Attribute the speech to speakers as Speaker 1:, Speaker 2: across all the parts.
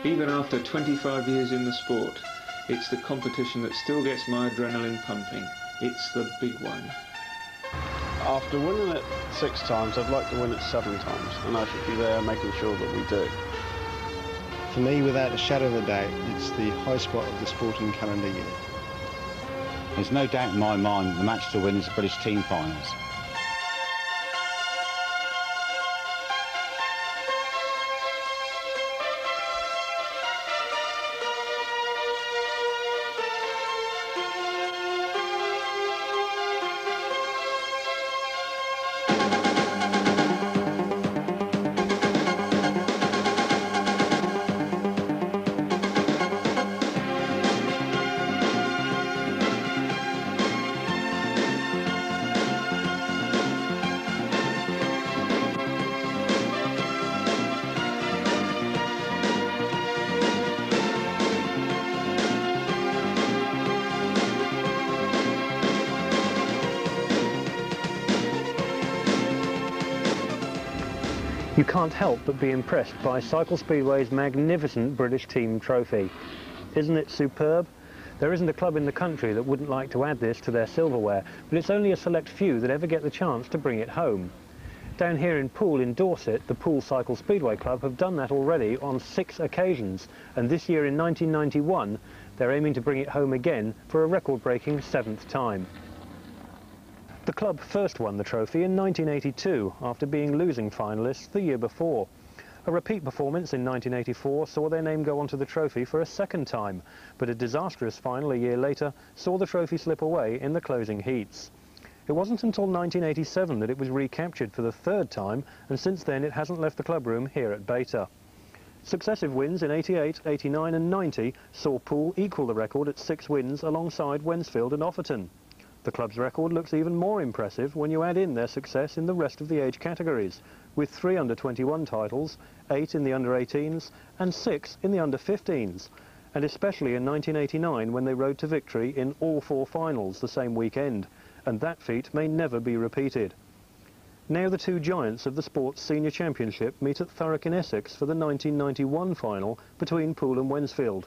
Speaker 1: Even after 25 years in the sport, it's the competition that still gets my adrenaline pumping. It's the big one.
Speaker 2: After winning it 6 times, I'd like to win it 7 times, and I should be there making sure that we do.
Speaker 3: For me, without a shadow of a doubt, it's the high spot of the sporting calendar year.
Speaker 4: There's no doubt in my mind the match to win is the British team finals.
Speaker 5: You can't help but be impressed by Cycle Speedway's magnificent British Team Trophy. Isn't it superb? There isn't a club in the country that wouldn't like to add this to their silverware, but it's only a select few that ever get the chance to bring it home. Down here in Poole in Dorset, the Poole Cycle Speedway Club have done that already on 6 occasions, and this year in 1991 they're aiming to bring it home again for a record-breaking 7th time. The club first won the trophy in 1982 after being losing finalists the year before. A repeat performance in 1984 saw their name go onto the trophy for a 2nd time, but a disastrous final a year later saw the trophy slip away in the closing heats. It wasn't until 1987 that it was recaptured for the 3rd time, and since then it hasn't left the clubroom here at Beta. Successive wins in 88, 89 and 90 saw Poole equal the record at 6 wins alongside Wednesfield and Offerton. The club's record looks even more impressive when you add in their success in the rest of the age categories, with 3 under-21 titles, 8 in the under-18s and 6 in the under-15s, and especially in 1989 when they rode to victory in all 4 finals the same weekend, and that feat may never be repeated. Now the 2 giants of the sport's senior championship meet at Thurrock in Essex for the 1991 final between Poole and Wednesfield.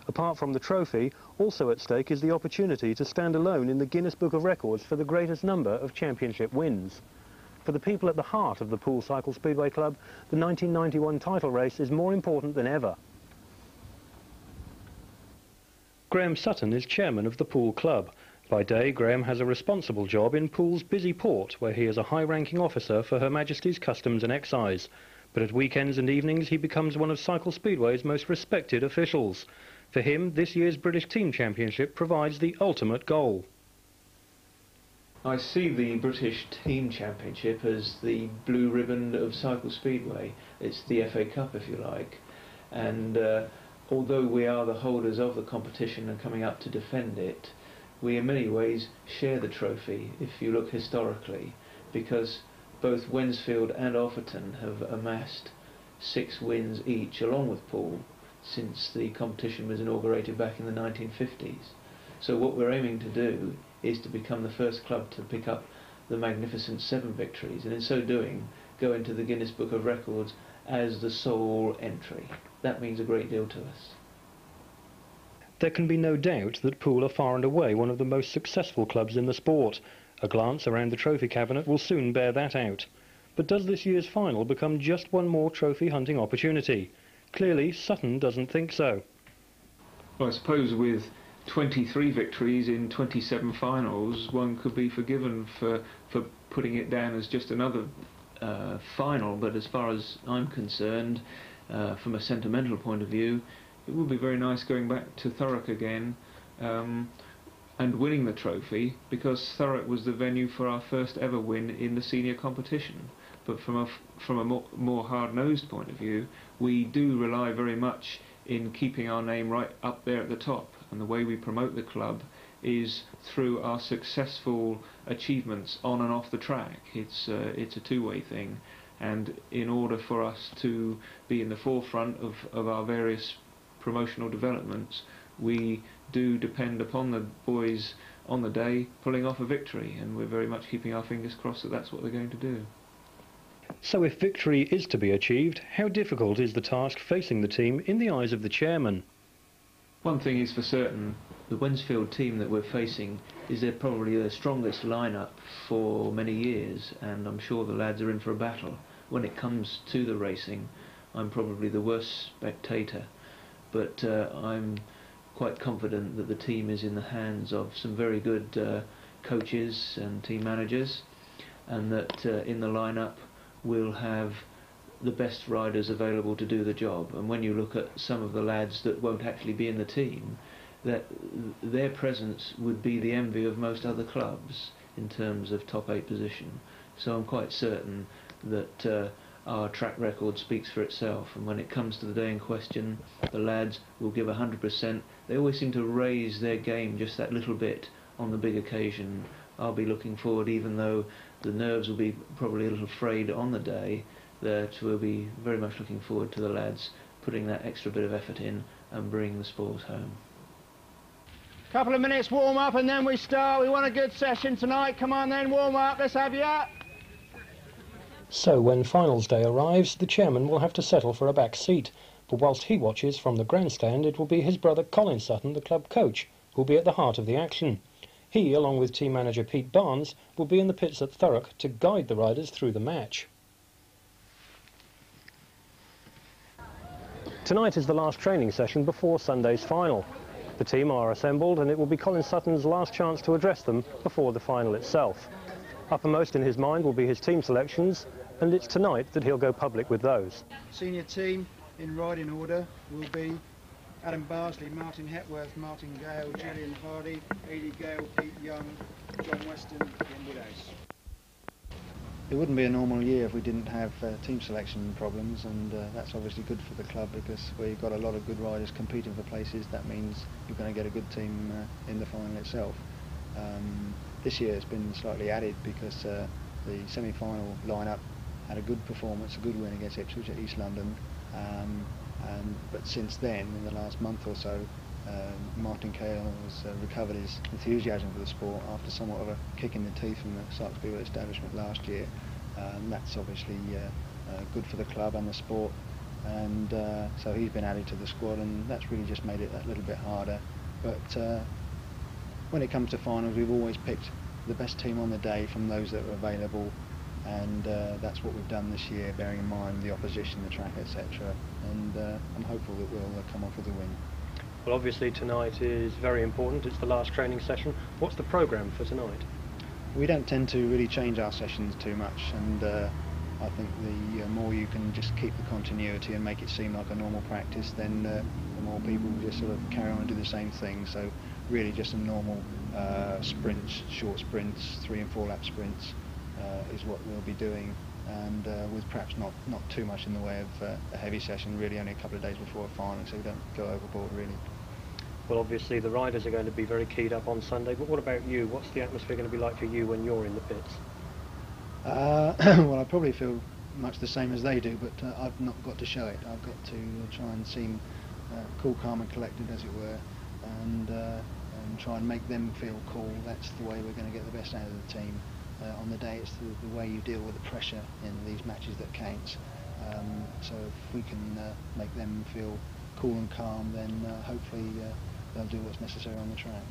Speaker 5: Apart from the trophy, also at stake is the opportunity to stand alone in the Guinness Book of Records for the greatest number of championship wins. For the people at the heart of the Poole Cycle Speedway Club, the 1991 title race is more important than ever. Graham Sutton is chairman of the Poole Club. By day, Graham has a responsible job in Poole's busy port, where he is a high-ranking officer for Her Majesty's Customs and Excise. But at weekends and evenings, he becomes one of Cycle Speedway's most respected officials. For him, this year's British Team Championship provides the ultimate goal.
Speaker 1: I see the British Team Championship as the blue ribbon of Cycle Speedway. It's the FA Cup, if you like. And although we are the holders of the competition and coming up to defend it, we in many ways share the trophy, if you look historically, because both Wednesfield and Offerton have amassed 6 wins each, along with Poole, since the competition was inaugurated back in the 1950s. So what we're aiming to do is to become the first club to pick up the magnificent 7 victories, and in so doing go into the Guinness Book of Records as the sole entry. That means a great deal to us.
Speaker 5: There can be no doubt that Poole are far and away one of the most successful clubs in the sport. A glance around the trophy cabinet will soon bear that out. But does this year's final become just one more trophy hunting opportunity? Clearly, Sutton doesn't think so.
Speaker 1: Well, I suppose with 23 victories in 27 finals, one could be forgiven for putting it down as just another final, but as far as I'm concerned, from a sentimental point of view, it would be very nice going back to Thurrock again and winning the trophy, because Thurrock was the venue for our first ever win in the senior competition. But from a more hard-nosed point of view, we do rely very much in keeping our name right up there at the top, and the way we promote the club is through our successful achievements on and off the track. It's a two-way thing, and in order for us to be in the forefront of our various promotional developments, we do depend upon the boys on the day pulling off a victory, and we're very much keeping our fingers crossed that that's what they're going to do.
Speaker 5: So if victory is to be achieved, how difficult is the task facing the team in the eyes of the chairman?
Speaker 1: One thing is for certain, the Wednesfield team that we're facing is probably their strongest lineup for many years, and I'm sure the lads are in for a battle. When it comes to the racing, I'm probably the worst spectator, but I'm quite confident that the team is in the hands of some very good coaches and team managers, and that in the lineup we'll have the best riders available to do the job. And when you look at some of the lads that won't actually be in the team, that their presence would be the envy of most other clubs in terms of top 8 position. So I'm quite certain that our track record speaks for itself, and when it comes to the day in question, the lads will give 100%. They always seem to raise their game just that little bit on the big occasion. I'll be looking forward, even though the nerves will be probably a little frayed on the day, that we'll be very much looking forward to the lads putting that extra bit of effort in and bringing the spoils home.
Speaker 6: Couple of minutes warm up and then we start. We want a good session tonight. Come on then, warm up, let's have ya.
Speaker 5: So when finals day arrives, the chairman will have to settle for a back seat. But whilst he watches from the grandstand, it will be his brother Colin Sutton, the club coach, who will be at the heart of the action. He, along with team manager Pete Barnes, will be in the pits at Thurrock to guide the riders through the match. Tonight is the last training session before Sunday's final. The team are assembled and it will be Colin Sutton's last chance to address them before the final itself. Uppermost in his mind will be his team selections, and it's tonight that he'll go public with those.
Speaker 7: Senior team in riding order will be Adam Barsley, Martin Hepworth, Martin Gale, Julian Hardy, Ade Gale, Pete Young, John Weston and Woodhouse.
Speaker 3: It wouldn't be a normal year if we didn't have team selection problems, and that's obviously good for the club, because we've got a lot of good riders competing for places. That means you're going to get a good team in the final itself. This year it's been slightly added because the semi-final lineup had a good performance, a good win against Ipswich at East London, but since then, in the last month or so, Martin Gale has recovered his enthusiasm for the sport after somewhat of a kick in the teeth from the Cycle Speedway establishment last year. That's obviously good for the club and the sport, and so he's been added to the squad, and that's really just made it that little bit harder. But when it comes to finals, we've always picked the best team on the day from those that are available, and that's what we've done this year, bearing in mind the opposition, the track, etc. And I'm hopeful that we'll come off with a win.
Speaker 5: Well, obviously tonight is very important. It's the last training session. What's the programme for tonight?
Speaker 3: We don't tend to really change our sessions too much, and I think the more you can just keep the continuity and make it seem like a normal practice, then the more people will just sort of carry on and do the same thing. So really just some normal sprints, short sprints, 3 and 4 lap sprints is what we'll be doing, and with perhaps not too much in the way of a heavy session, really only a couple of days before a final, so we don't go overboard really.
Speaker 5: Well, obviously the riders are going to be very keyed up on Sunday, but what about you? What's the atmosphere going to be like for you when you're in the pits?
Speaker 3: Well, I probably feel much the same as they do, but I've not got to show it. I've got to try and seem cool, calm and collected, as it were, and try and make them feel cool. That's the way we're going to get the best out of the team. On the day, it's the way you deal with the pressure in these matches that counts. So if we can make them feel cool and calm, then hopefully they'll do what's necessary on the track.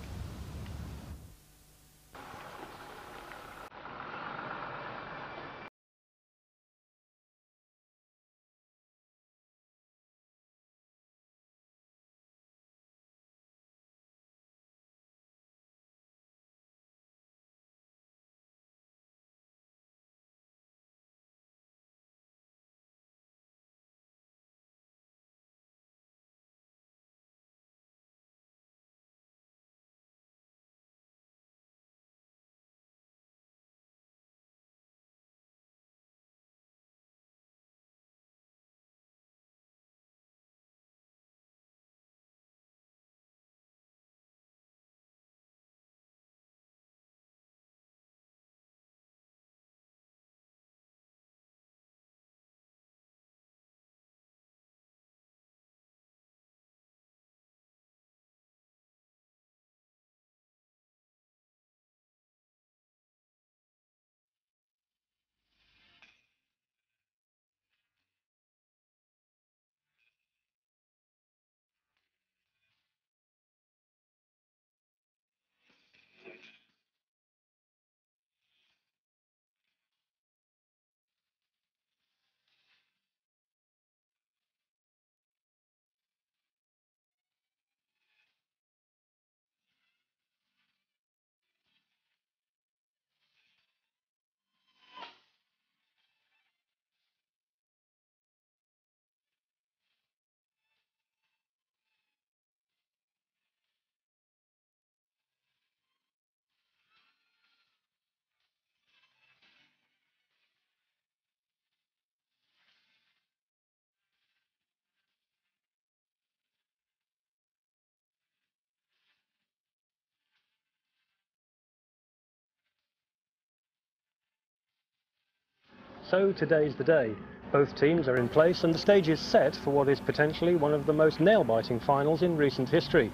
Speaker 5: So today's the day. Both teams are in place and the stage is set for what is potentially one of the most nail-biting finals in recent history.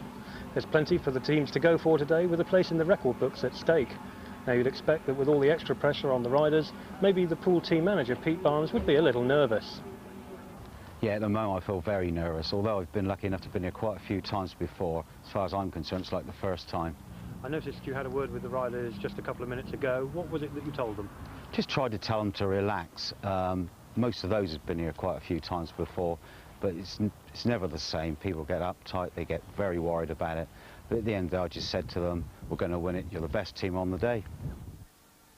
Speaker 5: There's plenty for the teams to go for today, with a place in the record books at stake. Now you'd expect that with all the extra pressure on the riders, maybe the Poole team manager Pete Barnes would be a little nervous.
Speaker 4: Yeah, at the moment I feel very nervous, although I've been lucky enough to have been here quite a few times before. As far as I'm concerned, it's like the first time.
Speaker 5: I noticed you had a word with the riders just a couple of minutes ago. What was it that you told them?
Speaker 4: Just tried to tell them to relax. Most of those have been here quite a few times before, but it's never the same. People get uptight, they get very worried about it. But at the end, I just said to them, we're going to win it, you're the best team on the day.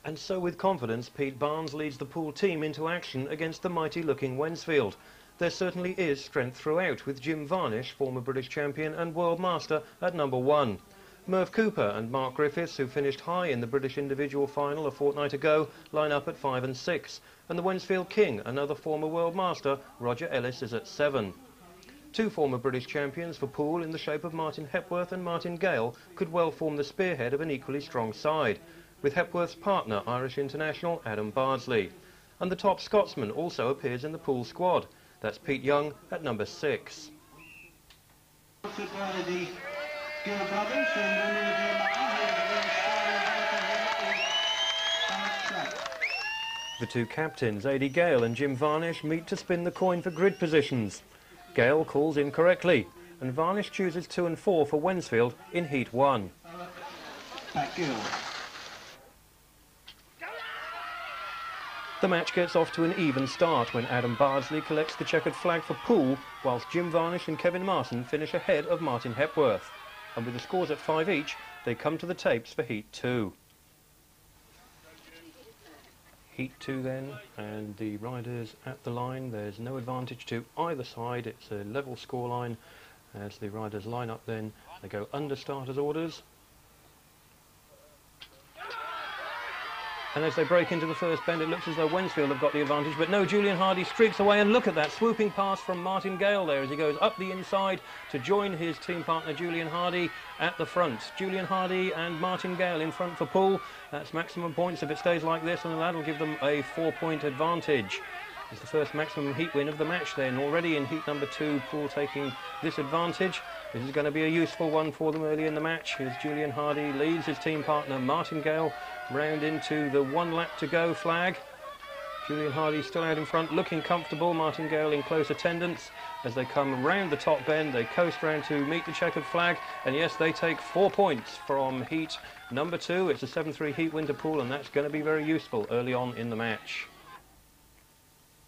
Speaker 5: And so with confidence, Pete Barnes leads the Poole team into action against the mighty-looking Wednesfield. There certainly is strength throughout, with Jim Varnish, former British champion and world master, at number 1. Merv Cooper and Mark Griffiths, who finished high in the British individual final a fortnight ago, line up at 5 and 6. And the Wednesfield King, another former world master, Roger Ellis, is at 7. 2 former British champions for Poole in the shape of Martin Hepworth and Martin Gale could well form the spearhead of an equally strong side, with Hepworth's partner, Irish international Adam Bardsley. And the top Scotsman also appears in the Poole squad. That's Pete Young at number 6. The 2 captains, Ade Gale and Jim Varnish, meet to spin the coin for grid positions. Gale calls incorrectly, and Varnish chooses 2 and 4 for Wednesfield in Heat 1. The match gets off to an even start when Adam Bardsley collects the checkered flag for Poole, whilst Jim Varnish and Kevin Marson finish ahead of Martin Hepworth. And with the scores at 5 each, they come to the tapes for Heat 2. Heat 2 then, and the riders at the line. There's no advantage to either side. It's a level scoreline as the riders line up then. They go under starters' orders. And as they break into the first bend, it looks as though Wednesfield have got the advantage, but no, Julian Hardy streaks away, and look at that swooping pass from Martin Gale there as he goes up the inside to join his team partner Julian Hardy at the front. Julian Hardy and Martin Gale in front for Poole. That's maximum points if it stays like this, and that'll give them a 4-point advantage. It's the first maximum heat win of the match then. Already in heat number 2, Poole taking this advantage. This is going to be a useful one for them early in the match as Julian Hardy leads his team partner Martin Gale round into the 1 lap to go flag. Julian Hardy still out in front, looking comfortable. Martin Gale in close attendance. As they come round the top bend, they coast round to meet the checkered flag. And yes, they take 4 points from heat number 2. It's a 7-3 heat win to Poole, and that's going to be very useful early on in the match.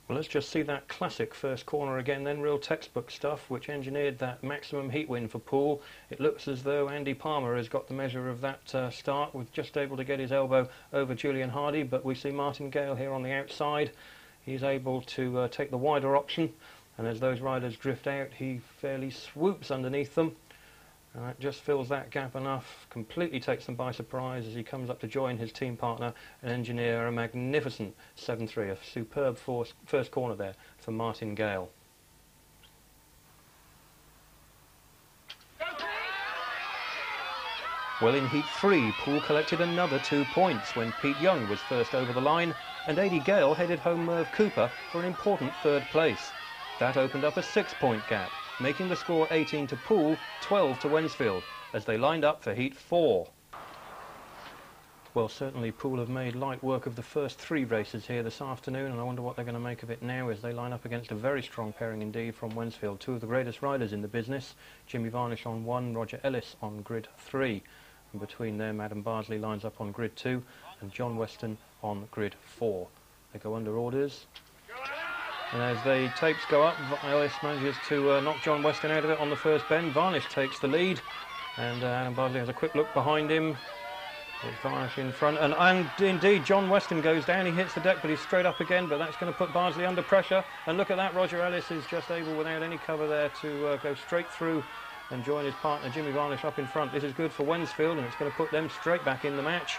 Speaker 5: Well, let's just see that classic first corner again then, real textbook stuff, which engineered that maximum heat win for Poole. It looks as though Andy Palmer has got the measure of that start, with just able to get his elbow over Julian Hardy, but we see Martin Gale here on the outside. He's able to take the wider option, and as those riders drift out, he fairly swoops underneath them. Just fills that gap enough, completely takes them by surprise as he comes up to join his team partner and engineer a magnificent 7-3, a superb first corner there for Martin Gale. Well, in Heat 3, Poole collected another 2 points when Pete Young was first over the line, and Ade Gale headed home Merv Cooper for an important 3rd place. That opened up a 6-point gap, making the score 18 to Poole, 12 to Wednesfield, as they lined up for Heat 4. Well, certainly Poole have made light work of the first 3 races here this afternoon, and I wonder what they're going to make of it now as they line up against a very strong pairing indeed from Wednesfield. 2 of the greatest riders in the business, Jimmy Varnish on 1, Roger Ellis on grid 3. And between them, Adam Bardsley lines up on grid 2, and John Weston on grid 4. They go under orders. And as the tapes go up, Ellis manages to knock John Weston out of it on the first bend. Varnish takes the lead, and Adam Bardsley has a quick look behind him. It's Varnish in front, and indeed John Weston goes down. He hits the deck, but he's straight up again, but that's going to put Bardsley under pressure. And look at that, Roger Ellis is just able, without any cover there, to go straight through and join his partner Jimmy Varnish up in front. This is good for Wednesfield, and it's going to put them straight back in the match.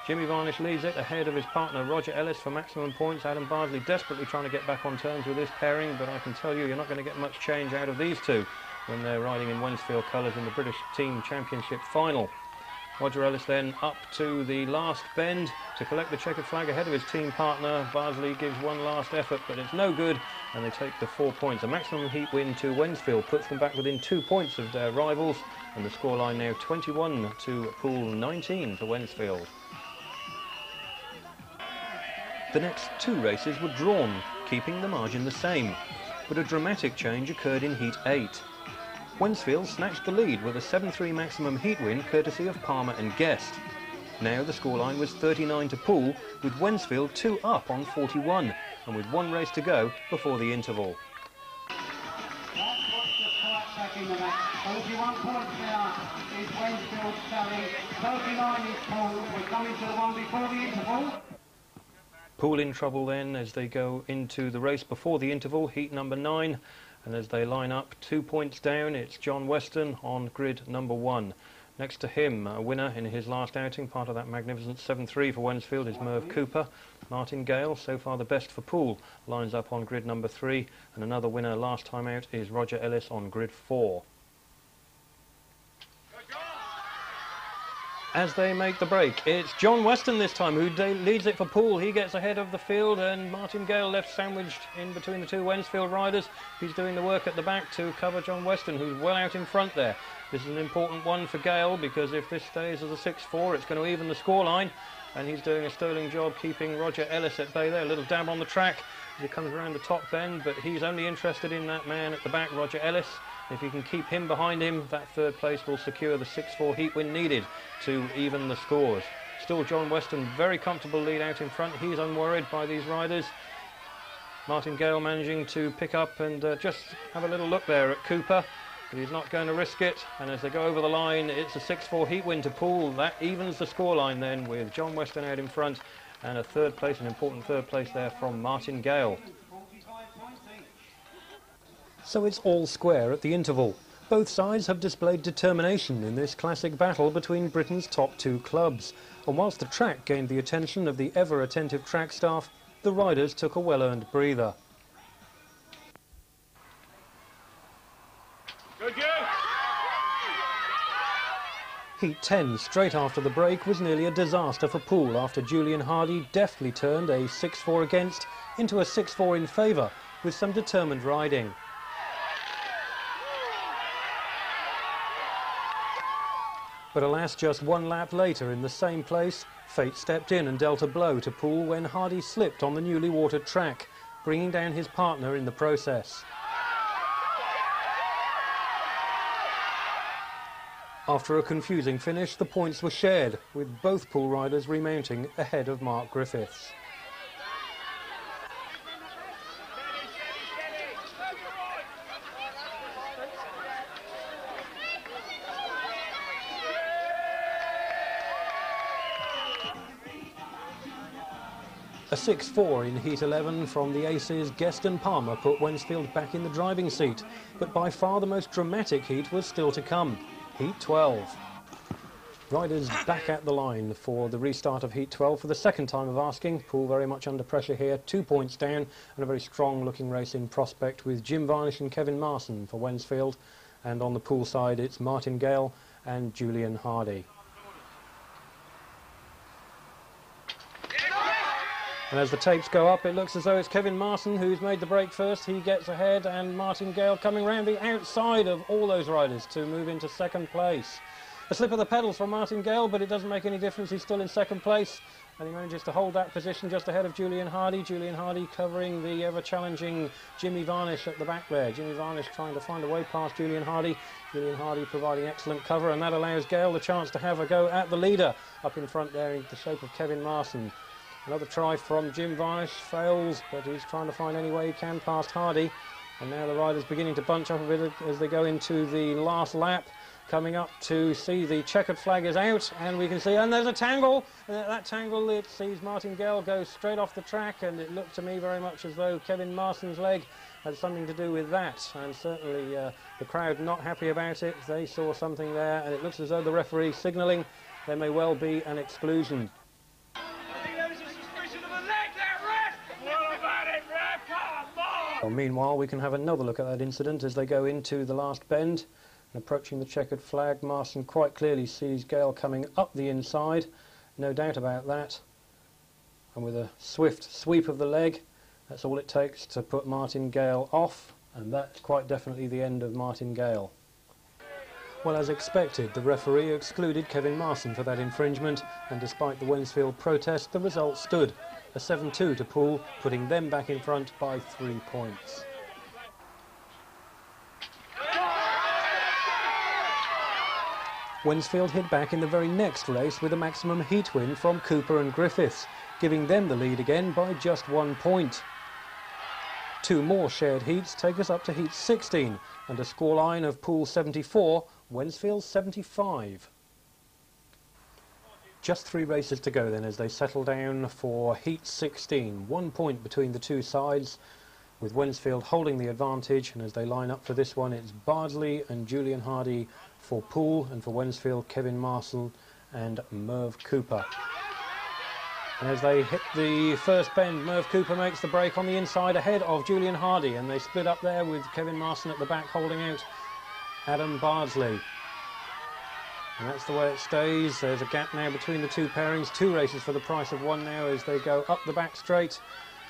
Speaker 5: Jimmy Varnish leads it ahead of his partner Roger Ellis for maximum points. Adam Bardsley desperately trying to get back on terms with this pairing, but I can tell you, you're not going to get much change out of these two when they're riding in Wednesfield colours in the British Team Championship final. Roger Ellis then up to the last bend to collect the checkered flag ahead of his team partner. Barsley gives one last effort, but it's no good, and they take the 4 points. A maximum heat win to Wednesfield puts them back within 2 points of their rivals, and the scoreline now 21 to Poole 19 for Wednesfield. The next 2 races were drawn, keeping the margin the same, but a dramatic change occurred in Heat 8. Wednesfield snatched the lead with a 7-3 maximum heat win courtesy of Palmer and Guest. Now the scoreline was 39 to Poole, with Wednesfield 2 up on 41, and with 1 race to go before the interval.
Speaker 8: 41 points now is Wednesfield selling, 39 is Poole. We're coming to the one before the interval.
Speaker 5: Poole in trouble then as they go into the race before the interval, heat number 9. And as they line up 2 points down, it's John Weston on grid number 1. Next to him, a winner in his last outing, part of that magnificent 7-3 for Wednesfield, is Merv Cooper. Martin Gale, so far the best for Poole, lines up on grid number 3. And another winner last time out is Roger Ellis on grid 4. As they make the break, it's John Weston this time who leads it for Poole. He gets ahead of the field, and Martin Gale left sandwiched in between the 2 Wednesfield riders. He's doing the work at the back to cover John Weston, who's well out in front there. This is an important one for Gale, because if this stays as a 6-4, it's going to even the scoreline, and he's doing a sterling job keeping Roger Ellis at bay there. A little dab on the track as he comes around the top bend, but he's only interested in that man at the back, Roger Ellis. If he can keep him behind him, that 3rd place will secure the 6-4 heat win needed to even the scores. Still John Weston, very comfortable lead out in front. He's unworried by these riders. Martin Gale managing to pick up and just have a little look there at Cooper, but he's not going to risk it. And as they go over the line, it's a 6-4 heat win to Poole. That evens the scoreline then, with John Weston out in front, and a 3rd place, an important 3rd place there from Martin Gale. So it's all square at the interval. Both sides have displayed determination in this classic battle between Britain's top 2 clubs. And whilst the track gained the attention of the ever-attentive track staff, the riders took a well-earned breather. Heat 10, straight after the break, was nearly a disaster for Poole after Julian Hardy deftly turned a 6-4 against into a 6-4 in favour with some determined riding. But alas, just 1 lap later in the same place, fate stepped in and dealt a blow to Poole when Hardy slipped on the newly watered track, bringing down his partner in the process. After a confusing finish, the points were shared, with both Poole riders remounting ahead of Mark Griffiths. A 6-4 in Heat 11 from the aces Guest and Palmer put Wednesfield back in the driving seat, but by far the most dramatic heat was still to come, Heat 12. Riders back at the line for the restart of Heat 12 for the 2nd time of asking. Poole very much under pressure here, 2 points down, and a very strong looking race in prospect with Jim Varnish and Kevin Marson for Wednesfield, and on the Poole side it's Martin Gale and Julian Hardy. And as the tapes go up, it looks as though it's Kevin Marson who's made the break first. He gets ahead, and Martin Gale coming round the outside of all those riders to move into 2nd place. A slip of the pedals from Martin Gale, but it doesn't make any difference. He's still in 2nd place, and he manages to hold that position just ahead of Julian Hardy. Julian Hardy covering the ever-challenging Jimmy Varnish at the back there. Jimmy Varnish trying to find a way past Julian Hardy. Julian Hardy providing excellent cover, and that allows Gale the chance to have a go at the leader up in front there in the shape of Kevin Marson. Another try from Jim Varnish, fails, but he's trying to find any way he can past Hardy. And now the riders beginning to bunch up a bit as they go into the last lap, coming up to see the checkered flag is out, and we can see, and there's a tangle. And that tangle, it sees Martin Gale go straight off the track, and it looked to me very much as though Kevin Marson's leg had something to do with that. And certainly the crowd not happy about it. They saw something there, and it looks as though the referee signalling there may well be an exclusion. Well, meanwhile, we can have another look at that incident as they go into the last bend. And approaching the checkered flag, Marson quite clearly sees Gale coming up the inside, no doubt about that. And with a swift sweep of the leg, that's all it takes to put Martin Gale off, and that's quite definitely the end of Martin Gale. Well, as expected, the referee excluded Kevin Marson for that infringement, and despite the Wednesfield protest, the result stood. A 7-2 to Poole, putting them back in front by 3 points. Wednesfield hit back in the very next race with a maximum heat win from Cooper and Griffiths, giving them the lead again by just 1 point. 2 more shared heats take us up to heat 16, and a scoreline of Poole 74, Wednesfield 75. Just 3 races to go then as they settle down for heat 16. 1 point between the two sides, with Wednesfield holding the advantage, and as they line up for this one, it's Bardsley and Julian Hardy for Poole, and for Wednesfield, Kevin Marson and Merv Cooper. And as they hit the first bend, Merv Cooper makes the break on the inside ahead of Julian Hardy, and they split up there with Kevin Marson at the back holding out Adam Bardsley. And that's the way it stays. There's a gap now between the two pairings. 2 races for the price of 1 now as they go up the back straight.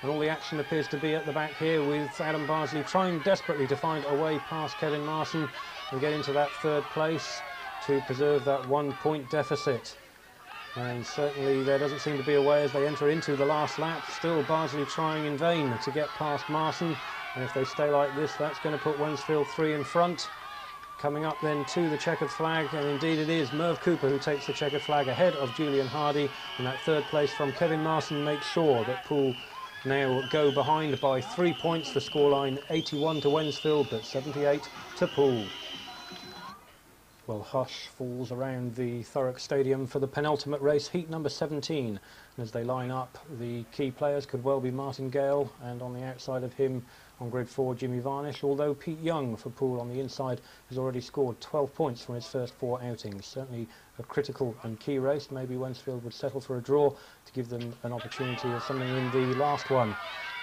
Speaker 5: And all the action appears to be at the back here, with Adam Bardsley trying desperately to find a way past Kevin Marson and get into that 3rd place to preserve that 1 point deficit. And certainly there doesn't seem to be a way as they enter into the last lap. Still Bardsley trying in vain to get past Marson. And if they stay like this, that's going to put Wednesfield 3 in front. Coming up then to the checkered flag, and indeed it is Merv Cooper who takes the checkered flag ahead of Julian Hardy, and that 3rd place from Kevin Marson makes sure that Poole now go behind by 3 points. The scoreline 81 to Wednesfield, but 78 to Poole. Well, hush falls around the Thurrock Stadium for the penultimate race, heat number 17. And as they line up, the key players could well be Martin Gale, and on the outside of him, on grid 4, Jimmy Varnish, although Pete Young for Poole on the inside has already scored 12 points from his first 4 outings. Certainly a critical and key race. Maybe Wednesfield would settle for a draw to give them an opportunity of something in the last one.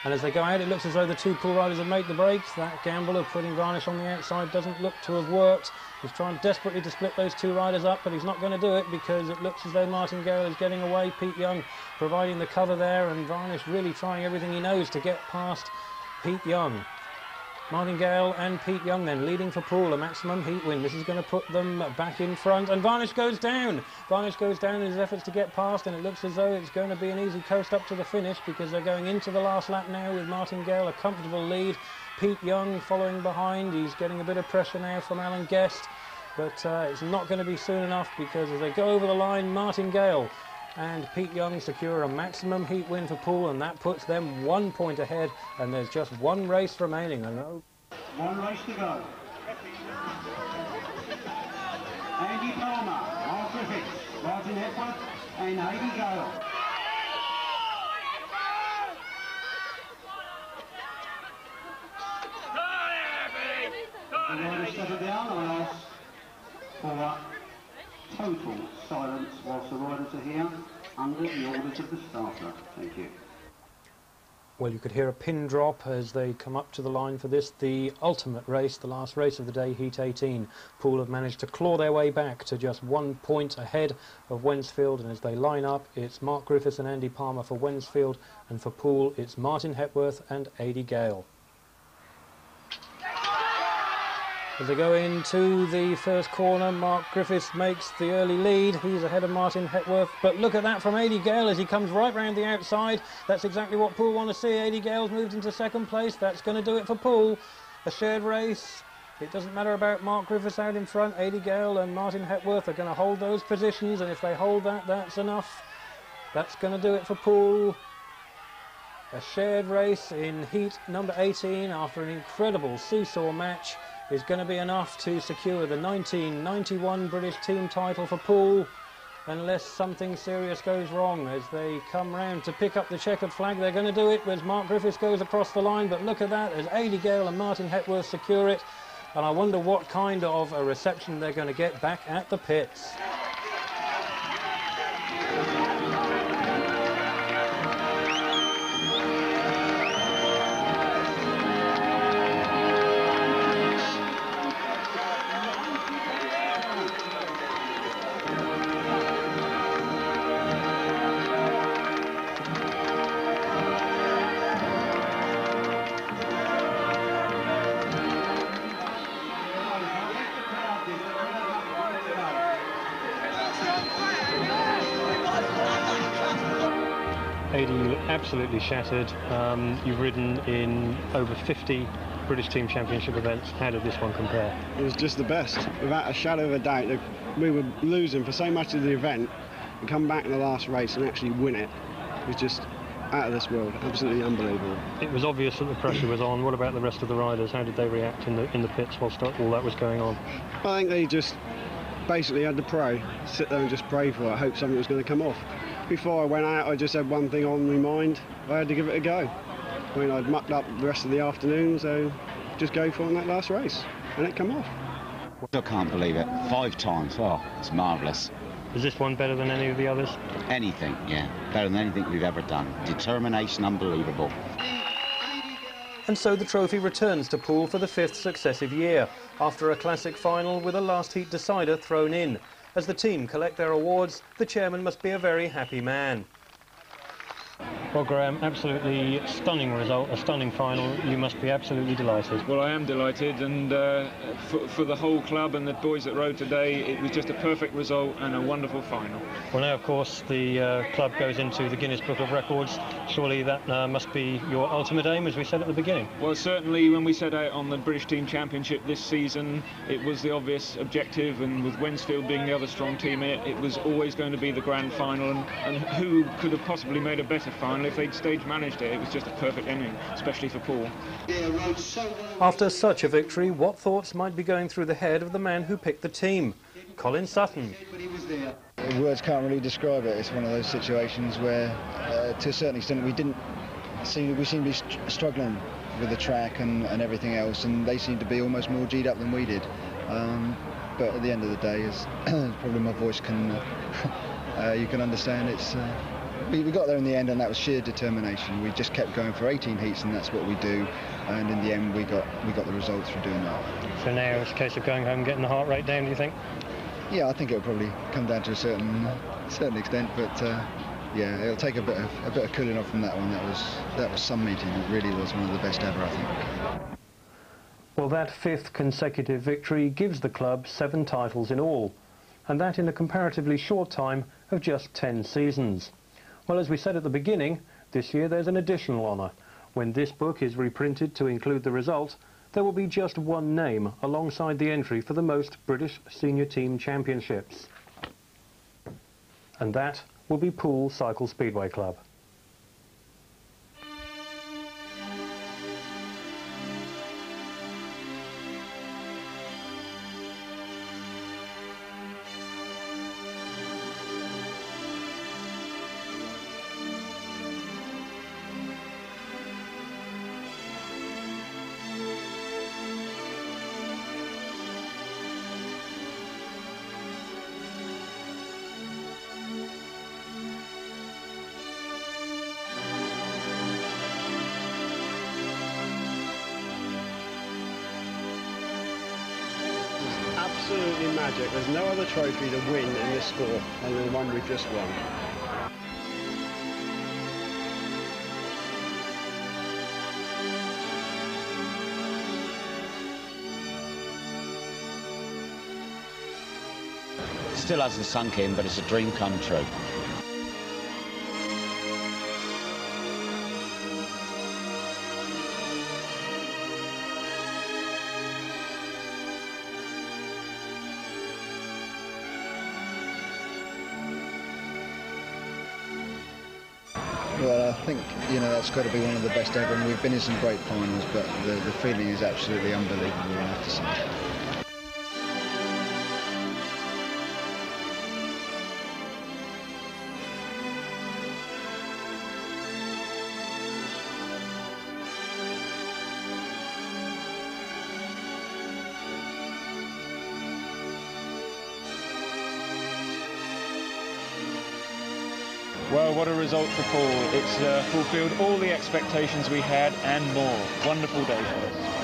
Speaker 5: And as they go out, it looks as though the 2 Poole riders have made the break. That gamble of putting Varnish on the outside doesn't look to have worked. He's trying desperately to split those 2 riders up, but he's not going to do it because it looks as though Martin Gale is getting away. Pete Young providing the cover there, and Varnish really trying everything he knows to get past Pete Young. Martin Gale and Pete Young then leading for Poole, a maximum heat win. This is going to put them back in front, and Varnish goes down. Varnish goes down in his efforts to get past, and it looks as though it's going to be an easy coast up to the finish because they're going into the last lap now with Martin Gale a comfortable lead. Pete Young following behind. He's getting a bit of pressure now from Alan Guest, but it's not going to be soon enough because as they go over the line, Martin Gale and Pete Young secure a maximum heat win for Poole, and that puts them 1 point ahead, and there's just 1 race remaining. I know.
Speaker 8: 1 race to go. Andy Palmer, Mark Griffiths, Martin Hepworth and Ade Gale. The riders settle down and ask for total silence whilst the riders are here under the orders of the starter. Thank you.
Speaker 5: Well, you could hear a pin drop as they come up to the line for this, the ultimate race, the last race of the day, heat 18. Poole have managed to claw their way back to just 1 point ahead of Wednesfield, and as they line up, it's Mark Griffiths and Andy Palmer for Wednesfield, and for Poole, it's Martin Hepworth and Ade Gale. As they go into the first corner, Mark Griffiths makes the early lead. He's ahead of Martin Hepworth. But look at that from Ade Gale as he comes right round the outside. That's exactly what Poole want to see. Ade Gale's moved into 2nd place. That's going to do it for Poole. A shared race. It doesn't matter about Mark Griffiths out in front. Ade Gale and Martin Hepworth are going to hold those positions. And if they hold that, that's enough. That's going to do it for Poole. A shared race in heat number 18 after an incredible seesaw match is going to be enough to secure the 1991 British team title for Poole, unless something serious goes wrong as they come round to pick up the checkered flag. They're going to do it as Mark Griffiths goes across the line, but look at that as Ade Gale and Martin Hepworth secure it, and I wonder what kind of a reception they're going to get back at the pits. absolutely shattered. You've ridden in over 50 British Team Championship events. How did this one compare?
Speaker 2: It was just the best, without a shadow of a doubt. We were losing for so much of the event, and come back in the last race and actually win it. It was just out of this world, absolutely unbelievable.
Speaker 5: It was obvious that the pressure was on. What about the rest of the riders? How did they react in the pits whilst all that was going on?
Speaker 2: I think they just basically had to pray, sit there and just pray for it, hope something was going to come off. Before I went out, I just had one thing on my mind. I had to give it a go. I mean, I'd mucked up the rest of the afternoon, so just go for it in that last race, and it come off.
Speaker 4: I can't believe it. 5 times. Oh, it's marvellous.
Speaker 5: Is this one better than any of the others?
Speaker 4: Anything, yeah. Better than anything we've ever done. Determination unbelievable.
Speaker 5: And so the trophy returns to Poole for the 5th successive year, after a classic final with a last heat decider thrown in. As the team collect their awards, the chairman must be a very happy man. Well, Graham, absolutely stunning result, a stunning final. You must be absolutely delighted.
Speaker 1: Well, I am delighted, and for the whole club and the boys that rode today, it was just a perfect result and a wonderful final.
Speaker 5: Well, now, of course, the club goes into the Guinness Book of Records. Surely that must be your ultimate aim, as we said at the beginning.
Speaker 1: Well, certainly when we set out on the British Team Championship this season, it was the obvious objective, and with Wednesfield being the other strong team, it was always going to be the grand final, and who could have possibly made a better final if they'd stage managed it? It was just a perfect ending, especially for Poole.
Speaker 5: After such a victory, what thoughts might be going through the head of the man who picked the team? Colin Sutton.
Speaker 3: Words can't really describe it. It's one of those situations where, to a certain extent, we seem to be struggling with the track and everything else, and they seem to be almost more G'd up than we did. But at the end of the day, as probably my voice can, you can understand, it's. We got there in the end, and that was sheer determination. We just kept going for 18 heats, and that's what we do. And in the end, we got the results for doing that.
Speaker 5: So now it's a case of going home and getting the heart rate down, do you think?
Speaker 3: Yeah, I think it'll probably come down to a certain extent, but yeah, it'll take a bit of cooling off from that one. That was some meeting. It really was one of the best ever, I think.
Speaker 5: Well, that 5th consecutive victory gives the club 7 titles in all, and that in a comparatively short time of just 10 seasons. Well, as we said at the beginning, this year there's an additional honour. When this book is reprinted to include the result, there will be just one name alongside the entry for the most British Senior Team Championships. And that will be Poole Cycle Speedway Club.
Speaker 2: Absolutely magic. There's no other trophy to win in this sport than the one we've just won.
Speaker 4: Still hasn't sunk in, but it's a dream come true.
Speaker 3: Well, I think, that's got to be one of the best ever, and we've been in some great finals, but the feeling is absolutely unbelievable, I have to say.
Speaker 1: Well, what a result for Poole. It's fulfilled all the expectations we had and more. Wonderful day for us.